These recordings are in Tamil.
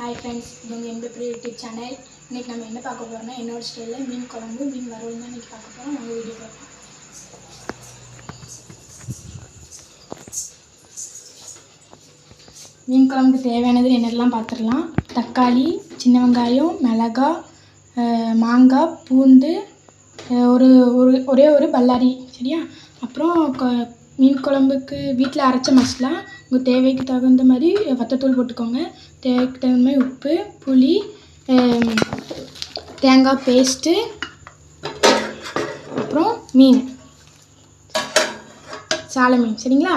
हाय फ्रेंड्स இது வந்து எம்பி யூடியூப் சேனல். இன்னைக்கு நம்ம என்ன பார்க்க போறோம்னா என்னோட ஸ்டைல்ல மீன் குழம்பு மீன் வறுவல் தான் இன்னைக்கு பார்க்க போறோம். நம்ம வீடியோ பார்க்கலாம். மீன் குழம்புக்கு தேவையானது என்னெல்லாம் பார்த்துடலாம். தக்காளி, சின்ன வெங்காயம், மிளகாய், மாங்காய், பூண்டு, ஒரே ஒரு பல்லாரி, சரியா? அப்புறம் மீன் குழம்புக்கு வீட்டில் அரைச்ச மசாலா, உங்கள் தேவைக்கு தகுந்த மாதிரி வத்தத்தூள் போட்டுக்கோங்க. தேவைக்கு தகுந்த மாதிரி உப்பு, புளி, தேங்காய் பேஸ்ட்டு, அப்புறம் மீன், சாலை மீன், சரிங்களா?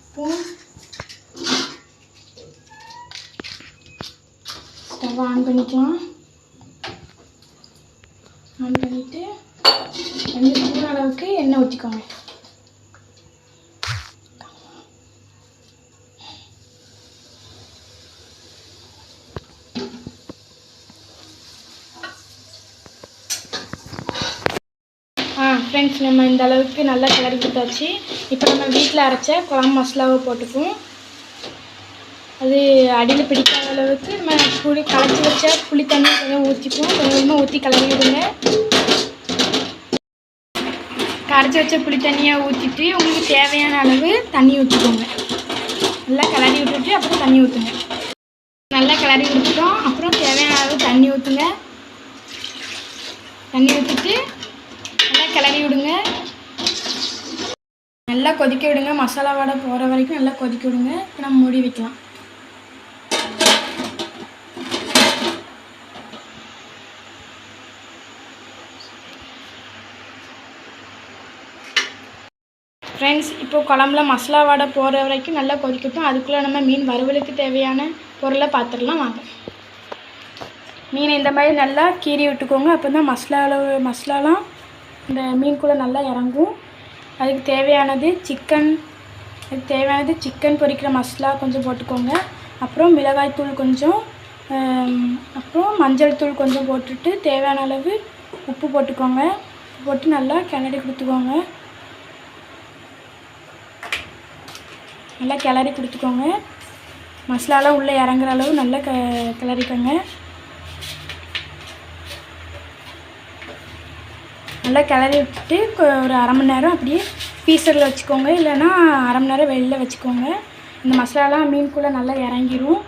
அப்புறம் ஸ்டவ் ஆன் பண்ணிக்கலாம். ஆன் பண்ணிவிட்டு 2 ஸ்பூன் அளவுக்கு எண்ணெய் ஊற்றிக்கோங்க. ஃப்ரெண்ட்ஸ், நம்ம இந்த அளவுக்கு நல்லா கிளறி கொடுத்தாச்சு. இப்போ நம்ம வீட்டில் அரைச்ச குழம்பு மசாலாவை போட்டுக்குவோம். அது அடியில் பிடிக்காத அளவுக்கு நம்ம களைச்சி வச்ச புளி தண்ணி கொஞ்சம் ஊற்றிக்குவோம். கொஞ்சமாக ஊற்றி கிளறி விடுங்க. கரைச்சி வச்ச புளி தண்ணியை ஊற்றிட்டு உங்களுக்கு தேவையான அளவு தண்ணி ஊற்றிக்கோங்க. நல்லா கிளறி விட்டுட்டு அப்புறம் தண்ணி ஊற்றுங்க. நல்லா கிளறி விட்டுட்டோம். அப்புறம் தேவையான அளவு தண்ணி ஊற்றுங்க. தண்ணி ஊற்றிட்டு நல்லா கிளறி விடுங்க. நல்லா கொதிக்க விடுங்க. மசாலா வடை போகிற வரைக்கும் நல்லா கொதிக்க விடுங்க. இப்போ நம்ம மூடி வைக்கலாம். ஃப்ரெண்ட்ஸ், இப்போ குழம்புல மசாலா வடை போகிற வரைக்கும் நல்லா கொதிக்கட்டும். அதுக்குள்ளே நம்ம மீன் வறுவலுக்கு தேவையான பொருளை பார்த்துடலாம் வாங்க. மீனை இந்த மாதிரி நல்லா கீறி விட்டுக்கோங்க. அப்போ தான் மசாலாலாம் இந்த மீனுக்குள்ளே நல்லா இறங்கும். அதுக்கு தேவையானது சிக்கன் பொரிக்கிற மசாலா கொஞ்சம் போட்டுக்கோங்க. அப்புறம் மிளகாய்த்தூள் கொஞ்சம், அப்புறம் மஞ்சள் தூள் கொஞ்சம் போட்டுட்டு தேவையான அளவு உப்பு போட்டுக்கோங்க. போட்டு நல்லா கிளறி கொடுத்துக்கோங்க. நல்லா கிளறி கொடுத்துக்கோங்க. மசாலாலாம் உள்ளே இறங்குற அளவு நல்லா கிளறிக்கோங்க. நல்லா கிளறி விட்டுட்டு ஒரு அரை மணி நேரம் அப்படியே ஃப்ரீசரில் வச்சுக்கோங்க. இல்லைன்னா அரை மணி நேரம் வெளியில் வச்சுக்கோங்க. இந்த மசாலாலாம் மீனுக்குள்ளே நல்லா இறங்கிடும்.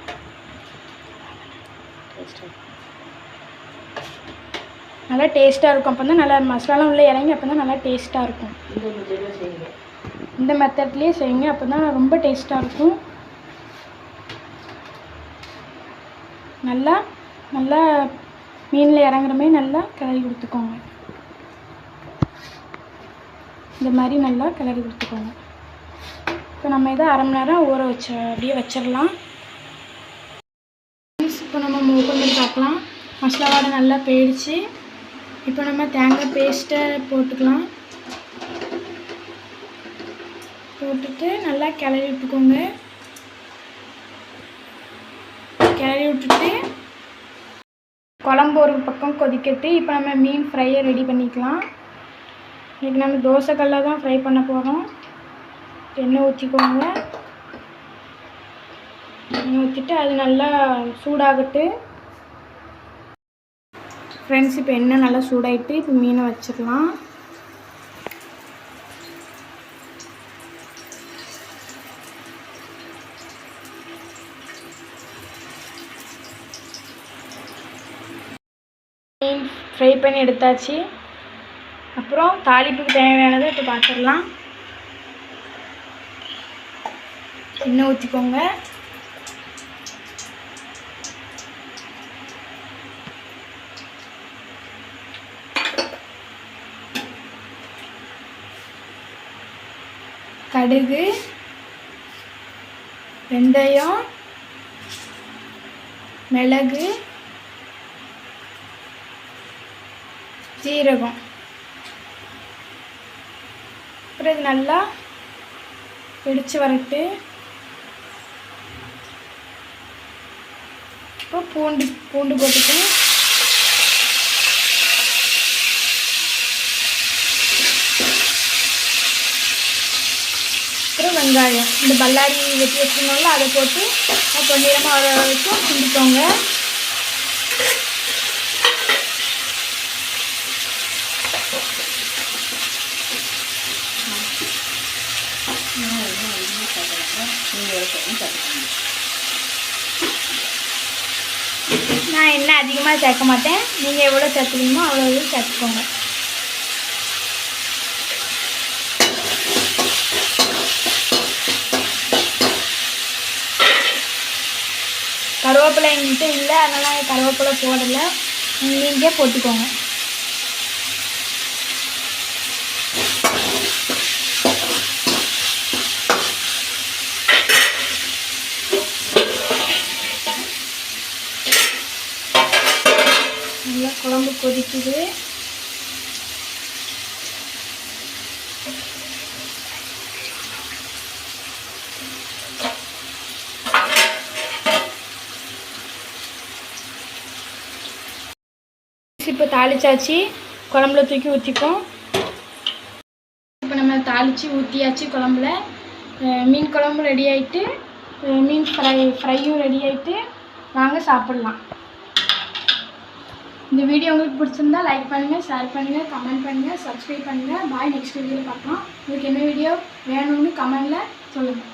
நல்லா டேஸ்ட்டாக இருக்கும். அப்போ தான் நல்லா மசாலாலாம் உள்ளே இறங்கி அப்போ தான் நல்லா டேஸ்ட்டாக இருக்கும். இந்த மெத்தட்லேயே செய்யுங்க. அப்போ தான் ரொம்ப டேஸ்ட்டாக இருக்கும். நல்லா மீனில் இறங்குற மாதிரி நல்லா கிளறி கொடுத்துக்கோங்க. இந்த மாதிரி நல்லா கிளறி கொடுத்துக்கோங்க. இப்போ நம்ம இதை அரை மணி நேரம் அப்படியே வச்சிடலாம். இப்போ நம்ம ஓப்பன் பண்ணி பார்க்கலாம். மசாலா வாடை நல்லா போயிடுச்சு. இப்போ நம்ம தேங்காய் பேஸ்ட்டை போட்டுக்கலாம். போட்டுட்டு நல்லா கிளறி விட்டுக்கோங்க. கிளறி விட்டுட்டு குழம்பு ஒரு பக்கம் கொதிக்கட்டு. இப்போ நம்ம மீன் ஃப்ரையை ரெடி பண்ணிக்கலாம். இன்றைக்கி நம்ம தோசைக்கல்ல தான் ஃப்ரை பண்ண போகிறோம். எண்ணெய் ஊற்றிக்கோங்க. எண்ணெய் ஊற்றிட்டு அது நல்லா சூடாகட்டு. ஃப்ரெண்ட்ஸ், இப்போ எண்ணெய் நல்லா சூடாகிட்டு இப்போ மீனை வச்சிடலாம். மீன் ஃப்ரை பண்ணி எடுத்தாச்சு. அப்புறம் தாளிப்புக்கு தேவையானதை இப்போ பார்த்துடலாம். எண்ணெய் ஊற்றிக்கோங்க. கடுகு, வெந்தயம், மிளகு, ஜீரகம், அப்புறம் இது நல்லா பிடிச்சு வரட்டு. இப்போ பூண்டு போட்டுக்கணும். அப்புறம் வெங்காயம் இந்த பல்லாரி வெட்டி வச்சுருந்தோம்ல அதை போட்டு பொன்னிறமாக வர வரைக்கும் கிண்டிக்கோங்க. நான் எண்ணெய் அதிகமாக சேர்க்க மாட்டேன். நீங்கள் எவ்வளோ சேர்த்துக்கணுமோ அவ்வளோ சேர்த்துக்கோங்க. கருவேப்பிலை எங்கிட்ட இல்லை, அதனால் கருவேப்பிலை போடலை. நீங்கள் போட்டுக்கோங்க. நல்லா குழம்பு கொதிக்குது. இப்போ தாளிச்சாச்சு, குழம்புல தூக்கி ஊற்றிப்போம். இப்போ நம்ம தாளித்து ஊற்றியாச்சு குழம்புல. மீன் குழம்பு ரெடி ஆகிட்டு, மீன் ஃப்ரையும் ரெடி ஆகிட்டு, வாங்க சாப்பிட்லாம். இந்த வீடியோ உங்களுக்கு பிடிச்சிருந்தா லைக் பண்ணுங்கள், ஷேர் பண்ணுங்கள், கமெண்ட் பண்ணுங்கள், சப்ஸ்கிரைப் பண்ணுங்கள். பாய். நெக்ஸ்ட் வீடியோவில் பார்க்கலாம். உங்களுக்கு என்ன வீடியோ வேணும்னு கமெண்டில் சொல்லுங்கள்.